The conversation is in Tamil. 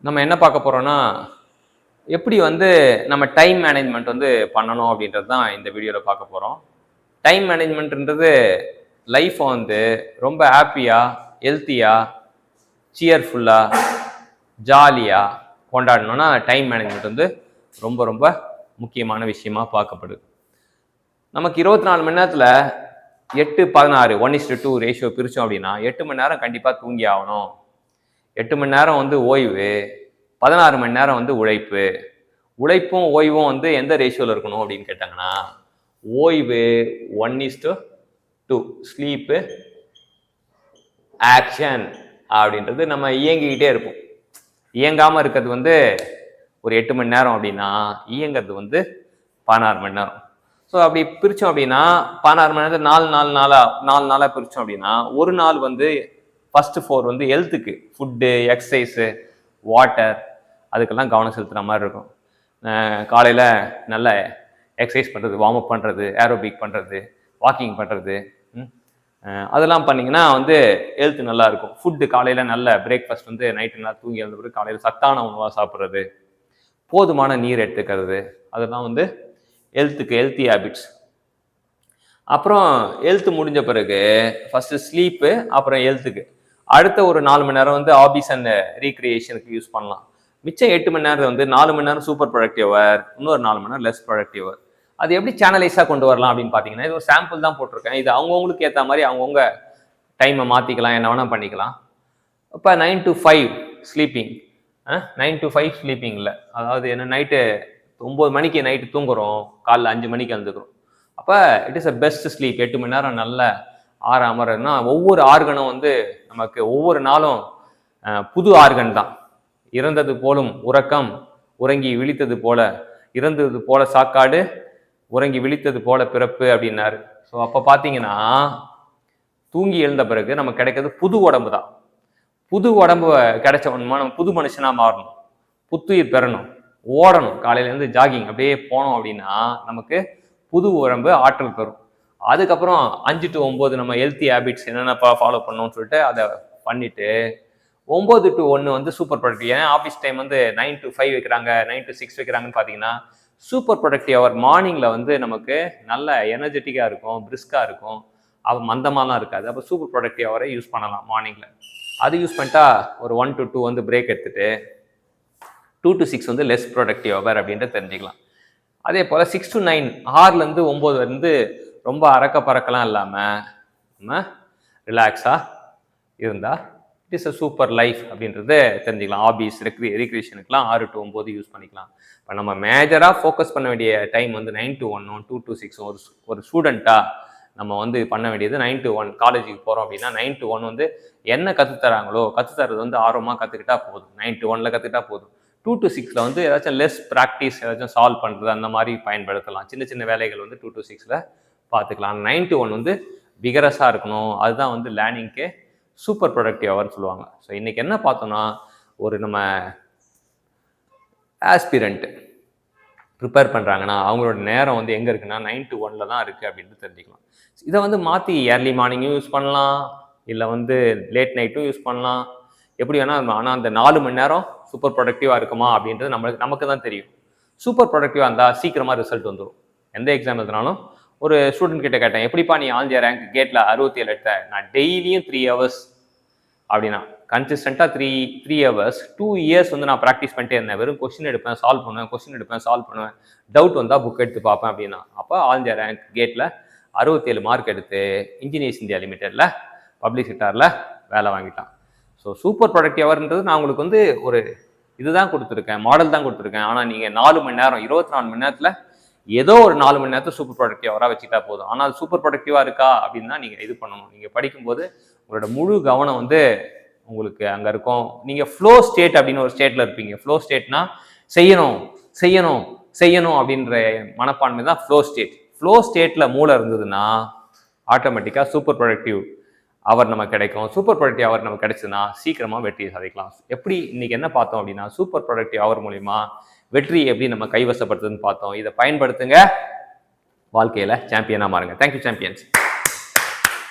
நம்ம என்ன பார்க்க போறோம்னா எப்படி வந்து நம்ம டைம் மேனேஜ்மெண்ட் வந்து பண்ணணும் அப்படின்றது தான் இந்த வீடியோவில் பார்க்க போகிறோம். டைம் மேனேஜ்மெண்ட்ன்றது லைஃப்பை வந்து ரொம்ப ஹாப்பியாக, ஹெல்த்தியாக, சியர்ஃபுல்லாக, ஜாலியாக கொண்டாடணும்னா டைம் மேனேஜ்மெண்ட் வந்து ரொம்ப ரொம்ப முக்கியமான விஷயமா பார்க்கப்படுது. நமக்கு 24 மணி நேரத்தில் 8:16 1:2 ரேஷியோ பிரித்தோம் அப்படின்னா 8 மணி நேரம் கண்டிப்பாக தூங்கி ஆகணும். 8 மணி நேரம் வந்து ஓய்வு, 16 மணி நேரம் வந்து உழைப்பு. உழைப்பும் ஓய்வும் வந்து எந்த ரேஷியோவில் இருக்கணும் அப்படின்னு கேட்டாங்கன்னா, ஓய்வு 1:2, ஸ்லீப்பு ஆக்ஷன் அப்படின்றது நம்ம இயங்கிக்கிட்டே இருப்போம். இயங்காமல் இருக்கிறது வந்து ஒரு 8 மணி நேரம் அப்படின்னா, இயங்கிறது வந்து 16 மணி நேரம். ஸோ அப்படி பிரித்தோம் அப்படின்னா 16 மணி நேரத்தில் 4 நாளாக பிரித்தோம் அப்படின்னா, ஒரு நாள் வந்து ஃபர்ஸ்ட் 4 வந்து ஹெல்த்துக்கு, ஃபுட்டு, எக்ஸசைஸு, வாட்டர், அதுக்கெல்லாம் கவனம் செலுத்துகிற மாதிரி இருக்கும். காலையில் நல்ல எக்ஸசைஸ் பண்ணுறது, வார்ம் அப் பண்ணுறது, ஏரோபிக் பண்ணுறது, வாக்கிங் பண்ணுறது, அதெல்லாம் பண்ணிங்கன்னா வந்து ஹெல்த் நல்லா இருக்கும். ஃபுட்டு காலையில் நல்ல பிரேக்ஃபாஸ்ட் வந்து நைட்டு நல்லா தூங்கி எழுந்த பிறகு காலையில் சத்தான உணவாக சாப்பிட்றது, போதுமான நீர் எடுத்துக்கிறது, அதெல்லாம் வந்து ஹெல்த்துக்கு, ஹெல்த்தி ஹேபிட்ஸ். அப்புறம் ஹெல்த் முடிஞ்ச பிறகு ஃபர்ஸ்ட் ஸ்லீப்பு, அப்புறம் ஹெல்த்துக்கு அடுத்த ஒரு 4 மணி நேரம் வந்து ஹாபிஸ் அண்ட் ரீக்ரியேஷனுக்கு யூஸ் பண்ணலாம். மிச்சம் 8 மணி நேரம் வந்து 4 மணி நேரம் சூப்பர் ப்ரொடக்டிவர், இன்னொரு 4 மணி நேரம் லெஸ் ப்ரொடக்டிவர். அது எப்படி சேனலைஸாக கொண்டு வரலாம் அப்படின்னு பார்த்தீங்கன்னா, இது ஒரு சாம்பிள் தான் போட்டிருக்கேன். இது அவங்கவுங்களுக்கு ஏற்ற மாதிரி அவங்கவுங்க டைமை மாற்றிக்கலாம், என்ன வேணால் பண்ணிக்கலாம். இப்போ 9 to 5 ஸ்லீப்பிங், 9 to 5 ஸ்லீப்பிங் இல்லை, அதாவது என்ன, நைட்டு 9 மணிக்கு நைட்டு தூங்குறோம், காலைல 5 மணிக்கு எழுந்துக்கிறோம். அப்போ it is a best sleep. 8 மணி நேரம் நல்ல அமரன்னா ஒவ்வொரு ஆர்கனும் வந்து நமக்கு ஒவ்வொரு நாளும் புது ஆர்கன் தான். இறந்தது போலும் உறக்கம், உறங்கி விழித்தது போல, இறந்தது போல சாக்காடு, உறங்கி விழித்தது போல பிறப்பு அப்படின்னாரு. ஸோ அப்போ பார்த்தீங்கன்னா தூங்கி எழுந்த பிறகு நமக்கு கிடைக்கிறது புது உடம்பு தான். புது உடம்பு கிடைச்ச ஒன்றுமா நம்ம புது மனுஷனாக மாறணும், புத்துயிர் பெறணும், ஓடணும், காலையிலேருந்து ஜாகிங் அப்படியே போனோம் அப்படின்னா நமக்கு புது உடம்பு ஆற்றல் பெறும். அதுக்கப்புறம் 5 to 9 நம்ம ஹெல்த்தி ஹேபிட்ஸ் என்னென்னப்பா ஃபாலோ பண்ணணும்னு சொல்லிட்டு அதை பண்ணிட்டு 9 to 1 வந்து சூப்பர் ப்ரொடக்டிவ். ஏன்னா ஆஃபீஸ் டைம் வந்து 9 to 5 வைக்கிறாங்க, 9 to 6 வைக்கிறாங்கன்னு பார்த்தீங்கன்னா சூப்பர் ப்ரொடக்டிவ் அவர் மார்னிங்கில் வந்து நமக்கு நல்ல எனர்ஜெட்டிக்காக இருக்கும், பிரிஸ்காக இருக்கும், அவள் மந்தமாலாம் இருக்காது. அப்போ சூப்பர் ப்ரொடக்டிவ் அவரை யூஸ் பண்ணலாம் மார்னிங்கில். அது யூஸ் பண்ணிட்டா ஒரு 1 to 2 வந்து பிரேக் எடுத்துட்டு 2 to 6 வந்து லெஸ் ப்ரொடக்டிவ் அவர் அப்படின்ட்டு தெரிஞ்சுக்கலாம். அதே போல் 6 to 9, 6லேருந்து 9 வந்து ரொம்ப அறக்க பறக்கலாம் இல்லாமல் நம்ம ரிலாக்ஸாக இருந்தால் it is a super life அப்படின்றத தெரிஞ்சுக்கலாம். ஹாபிஸ், ரீக்ரியேஷனுக்குலாம் 6 to 9 யூஸ் பண்ணிக்கலாம். இப்போ நம்ம மேஜராக ஃபோக்கஸ் பண்ண வேண்டிய டைம் வந்து 9 to 1, 2 to 6. ஒரு ஸ்டூடெண்ட்டாக நம்ம வந்து பண்ண வேண்டியது 9 to 1. காலேஜுக்கு போகிறோம் அப்படின்னா 9 to 1 வந்து என்ன கற்றுத்தராங்களோ கற்றுத்தரது வந்து ஆர்வமாக கற்றுக்கிட்டா போதும். 9 to 1 கற்றுக்கிட்டா போதும். 2 to 6 வந்து ஏதாச்சும் லெஸ் ப்ராக்டிஸ், ஏதாச்சும் சால்வ் பண்ணுறது அந்த மாதிரி பயன்படுத்தலாம். சின்ன சின்ன வேலைகள் வந்து 2 to 6 பார்த்துக்கலாம். 9 to 1 வந்து விகரஸாக இருக்கணும். அதுதான் வந்து லேர்னிங்க்கு சூப்பர் ப்ரொடக்டிவ் அவர்னு சொல்லுவாங்க. ஸோ இன்றைக்கி என்ன பார்த்தோம்னா, ஒரு நம்ம ஆஸ்பிரண்ட் ப்ரிப்பேர் பண்ணுறாங்கன்னா அவங்களோட நேரம் வந்து எங்கே இருக்குன்னா 9 to 1 தான் இருக்குது அப்படின்னு தெரிஞ்சுக்கலாம். இதை வந்து மாற்றி ஏர்லி மார்னிங்கும் யூஸ் பண்ணலாம், இல்லை வந்து லேட் நைட்டும் யூஸ் பண்ணலாம், எப்படி வேணால். ஆனால் அந்த 4 மணி நேரம் சூப்பர் ப்ரொடக்டிவாக இருக்குமா அப்படின்றது நமக்கு தான் தெரியும். சூப்பர் ப்ரொடக்டிவாக இருந்தால் சீக்கிரமாக ரிசல்ட் வந்துடும். எந்த எக்ஸாம் எழுதினாலும் ஒரு ஸ்டூடெண்ட் கிட்ட கேட்டேன், எப்படிப்பா நீ ஆல் இந்தியா ரேங்க் கேட்டில் 67 எடுத்த? நான் டெய்லியும் 3 hours அப்படின்னா கன்சிஸ்டண்ட்டாக 3 hours 2 years வந்து நான் ப்ராக்டிஸ் பண்ணிட்டே இருந்தேன். வெறும் கொஸ்டின் எடுப்பேன், சால்வ் பண்ணுவேன், டவுட் வந்தால் புக் எடுத்து பார்ப்பேன் அப்படின்னா. அப்போ ஆல் இந்தியா ரேங்க் கேட்டில் 67 மார்க் எடுத்து இன்ஜினியர்ஸ் இந்தியா லிமிடெடில் பப்ளிக் செக்டாரில் வேலை வாங்கிட்டான். ஸோ சூப்பர் ப்ரொடக்டிவ் அவர்ன்றது நான் உங்களுக்கு வந்து ஒரு இதுதான் கொடுத்துருக்கேன், மாடல் தான் கொடுத்துருக்கேன். ஆனால் நீங்கள் 4 மணி நேரம் 24 மணி நேரத்தில் ஏதோ ஒரு 4 மணி நேரத்தை சூப்பர் ப்ரொடக்டிவ் அவராக வச்சுட்டா போதும். ஆனால் அது சூப்பர் ப்ரொடக்டிவாக இருக்கா அப்படின்னா நீங்கள் இது பண்ணணும். நீங்கள் படிக்கும்போது உங்களோட முழு கவனம் வந்து உங்களுக்கு அங்கே இருக்கும். நீங்கள் ஃப்ளோ ஸ்டேட் அப்படின்னு ஒரு ஸ்டேட்டில் இருப்பீங்க. ஃப்ளோ ஸ்டேட்னா செய்யணும் அப்படின்ற மனப்பான்மை தான் ஃப்ளோ ஸ்டேட். ஃப்ளோ ஸ்டேட்டில் மூளை இருந்ததுன்னா ஆட்டோமேட்டிக்காக சூப்பர் ப்ரொடக்டிவ் அவர் நமக்கு கிடைக்கும். சூப்பர் ப்ரொடக்டிவ் அவர் நமக்கு கிடைச்சதுன்னா சீக்கிரமாக வெற்றியை சாதிக்கலாம். எப்படி இன்னைக்கு என்ன பார்த்தோம் அப்படின்னா, சூப்பர் ப்ரொடக்டிவ் அவர் மூலிமா வெற்றி எப்படி நம்ம கைவசப்படுத்துதுன்னு பார்த்தோம். இதை பயன்படுத்துங்க, வாழ்க்கையில் சாம்பியனாக மாறுங்க. Thank you champions.